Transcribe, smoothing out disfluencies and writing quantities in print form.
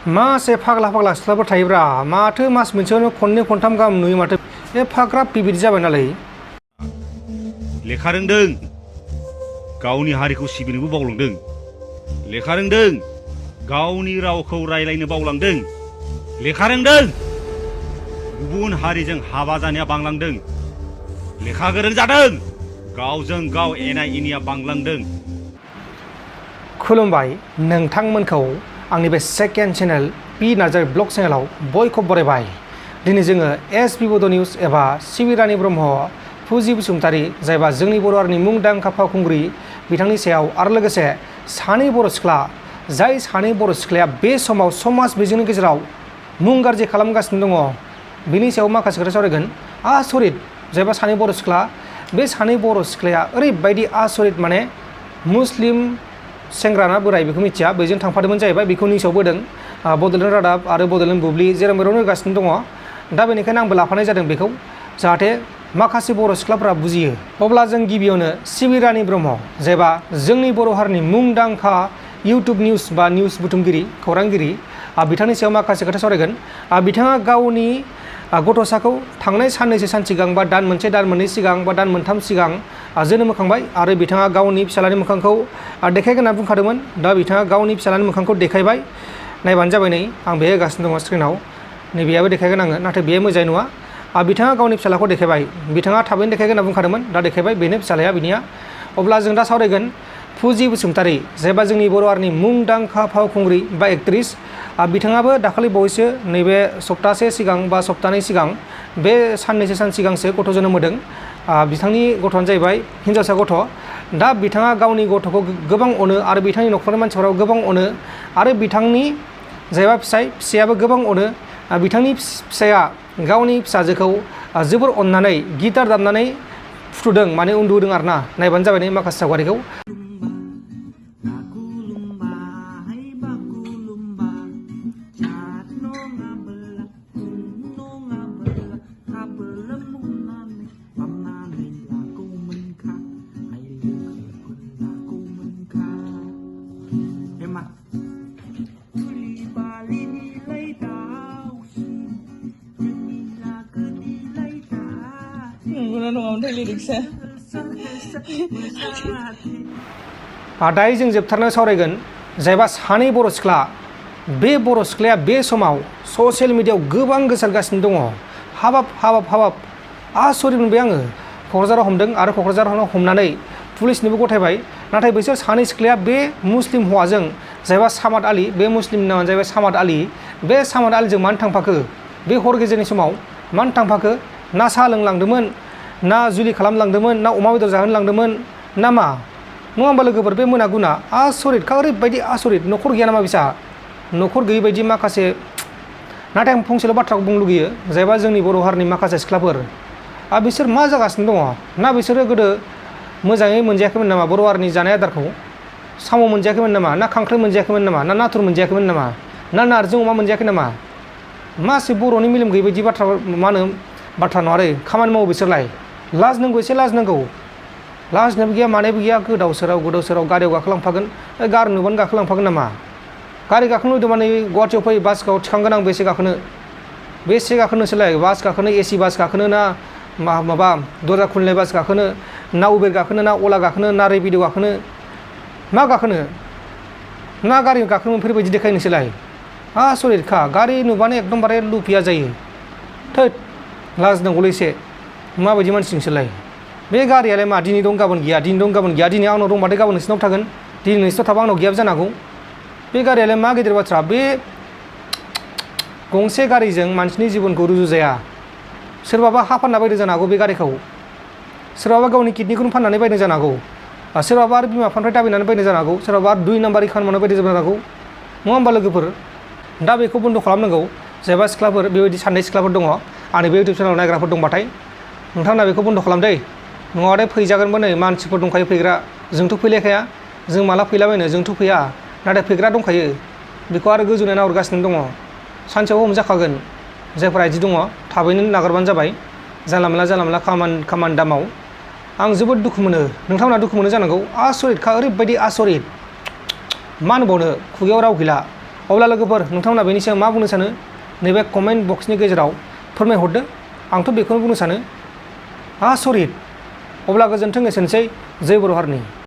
मासे फाग्ला फाग्ला सिख्लाफोर थायोब्रा माथो मास मोनसेयावनो खननै खनथाम गाहाम नुयो माथो एफाग्रा बिबिदि जाबाय नालाय लेखा रोंदों गावनि हारिखौ सिबिनोबो बावलांदों लेखा रोंदों गावनि रावखौ रायलायनो बावलांदों लेखा रोंदों गुबुन हारिजों हाबा जानाया बांलांदों लेखा गोरों जादों गावजों गाव एना एनिया बांलांदों। खुलुमबाय नोंथांमोनखौ आंनि बे second channel P Narzary blog चेनेलाव बयखौबो बरायबाय। दिनै जोङो एसबि बड' निउज एबा सिबि रानि ब्रह्म फुजि बसुमतारी जायबा जोंनि बर' हारिनि मुंदांखा फावखुंग्रि बिथांनि सायाव आरो लोगोसे सानै बर' सिख्ला जाय सानै बर' सिख्लाया बे समाव समाज बिजोंनि गेजेराव मुं गाज्रि खालामगासिनो दङ बिनि सायाव माखासे खोथा सावरायगोन। आसरित जायबा सानै बर' सिख्ला बे सानै बर' सिख्लाया ओरैबायदि आसरित माने मुस्लिम सेंग्रा ना बोराय बेखौ मिथिया बेजों थांफादोंमोन जाहैबाय बेखौ निउसाव बोदों बड'लेण्ड रादाब आरो बड'लेण्ड बुब्लि जेराव मेरावनो होगासिनो दङ दा बेनिखायनो आंबो लाफानाय जादों बेखौ जाहाथे माखासे बर' सिख्लाफोरा बुजियो। अब्ला जों गिबियावनो सिबि रानि ब्रह्म जायबा जोंनि बर' हारिनि मुंदांखा इउटुब निउस बा निउस बुथुमगिरि खौरांगिरि बिथांनि सायाव माखासे खोथा सावरायगोन। बिथाङा गावनि गथ'साखौ थांनाय साननैसो सान सिगां बा दान मोनसे दान मोननै सिगां बा दान मोनथाम सिगां जोनोम होखांबाय आरो बिथाङा गावनि फिसालानि मोखांखौ देखायगोन होनना बुंखादोंमोन। दा बिथाङा गावनि फिसालानि मोखांखौ देखायबाय नायबानो जाबाय नै आं बेहाय होगासिनो दङ स्क्रिनाव नैबेयाबो देखायगोन आङो नाथाय बेयो मोजाङै नङा। बिथाङा गावनि फिसालाखौ देखायबाय बिथाङा थाबैनो देखायगोन होनना बुंखादोंमोन दा देखायबाय बेनो फिसालाया बिनिया। अब्ला जों दा सावरायगोन फुजि बसुमतारी जायबा जोंनि बर' हारिनि मुंदांखा फावखुंग्रि बा एक्ट्रिस बिथाङाबो दाखालि बावैसो नैबे सप्तासे सिगां बा सप्तानै सिगां बे साननैसो सान सिगांसो गथ' जोनोम होदों। बिथांनि गथ'आनो जाहैबाय हिन्जावसा गथ'। दा बिथाङा गावनि गथ'खौ गोबां अनो आरो बिथांनि न'खरनि मानसिफोराव गोबां अनो आरो बिथांनि जायबा फिसायाबो गोबां अनो। बिथांनि फिसाया गावनि फिसाजोखौ जोबोर अननानै गिटार दामनानै फुथुदों माने उन्दुदों आरो ना नायबानो जाबाय नै माखासे सावगारिखौ। दायो जों जोबथारनायाव सावरायगोन जायबा सानै बर' सिख्ला बे बर' सिख्लाया बे समाव ससियेल मिडियायाव गोबां गोसारगासिनो दङ। हाबाब हाबाब हाबाब आसरित मोनबाय आङो। क'क्राझाराव हमदों आरो क'क्राझाराव हमनानै पुलिसनोबो गथायबाय नाथाय बिसोर सानै सिख्लाया बे मुस्लिम हौवाजों जायबा सामाद आलि बे मुस्लिमनि नामानो जाहैबाय सामाद आलि बे सामाद आलिजों मानो थांफाखो बे हर गेजेरनि समाव मानो थांफाखो ना साहा लोंलांदोंमोन ना जुलि खालामलांदोंमोन ना अमा बेदर जाहोनो लांदोंमोन ना मा नङा होमबा लोगोफोर बे मोना गुना आसरितखा ओरैबायदि आसरित न'खर गैया नामा बिसा न'खर गैयै बायदि माखासे नाथाय आं फंसेल' बाथ्राखौ बुंनो लुगैयो जायबा जोंनि बर' हारिनि माखासे सिख्लाफोर बिसोर मा जागासिनो दङ ना बिसोरो गोदो मोजाङै मोनजायाखैमोन नामा बर' हारिनि जानाय आदारखौ साम' मोनजायाखैमोन नामा ना खांख्राइ मोनजायाखैमोन नामा ना नाथुर मोनजायाखैमोन नामा ना नारजि अमा मोनजायाखै नामा मासे बर'नि मेलेम गैयै बायदि बाथ्रा मा होनो बाथ्रा नङा रे खामानि मावो बिसोरलाय लाज नांगौ एसे लाज नांगौ लाजनोबो गैया मानोबो गैया गोदाव सोराव गारियाव गाखोलांफागोन गारि नुबानो गाखोलांफागोन नामा गारि गाखोनो नुदों माने गुवाहाटियाव फै बासखौ थिखांगोन आं बेसे गाखोनोसोलाय बास गाखोनो एसि बास गाखोनो ना माबा दरजा खुलिनाय बास गाखोनो ना उबेर गाखोनो ना अला गाखोनो ना रेपिड' गाखोनो मा गाखोनो ना गारि गाखोनो मोनफेरबायदि देखायनोसोलाय आसरितखा गारि नुबानो एकदमबारे लुफिया जायो थोद लाज नांगौलै एसे माबायदि मानसि नोंसोरलाय बे गारियालाय मा दिनै दं गाबोन गैया दिनै दं गाबोन गैया दिनै आंनाव दंबाथाय गाबोन नोंसिनाव थागोन दिनै नोंसिनाव थाबा आंनाव गैयाबो जानो हागौ बे गारियालाय मा गिदिर बाथ्रा बे गंसे गारिजों मानसिनि जिबनखौ रुजुजाया सोरबाबा हा फानना बायदों जानो हागौ बे गारिखौ सोरबाबा गावनि किडनिखौनो फाननानै बायदों जानो हागौ सोरबाबा आरो बिमा बिफानिफ्राय दाबिनानै बायदों जानो हागौ सोरबाबा 2 नाम्बारनि खामानि बायदों जानो हागौ नङा होमबा लोगोफोर दा बेखौ बन्द' खालामनांगौ जायबा सिख्लाफोर बेबायदि साननाय सिख्लाफोर दङ आंनि बे इउटुब चेनेलाव नायग्राफोर दंबाथाय नोंथांमोना बेखौ बन्द' खालामदै नङाबाथाय फैजागोनबो नै मानसिफोर दंखायो फैग्रा जोंथ' फैलायखाया जों माला फैलाबायनो जोंथ' फैया नाथाय फैग्रा दंखायो बेखौ आरो गोजौनाय नाहरगासिनो दङ सानसेयाव हमजाखागोन जायफोरा इदि दङ थाबैनो नागारबानो जाबाय जानला मोनला खामानि दामाव आं जोबोद दुखु मोनो नोंथांमोना दुखु मोनो जानांगौ आसरितखा ओरैबायदि आसरित मा होनबावनो खुगायाव राव गैला अब्ला लोगोफोर नोंथांमोना बेनि सायाव मा बुंनो सानो नैबे कमेन्ट बक्सनि गेजेराव फोरमायहरदो। आंथ' बेखौनो बुंनो सानो आसरित। अब्ला गोजोन्थों एसेनोसै जय बर' हारिनि।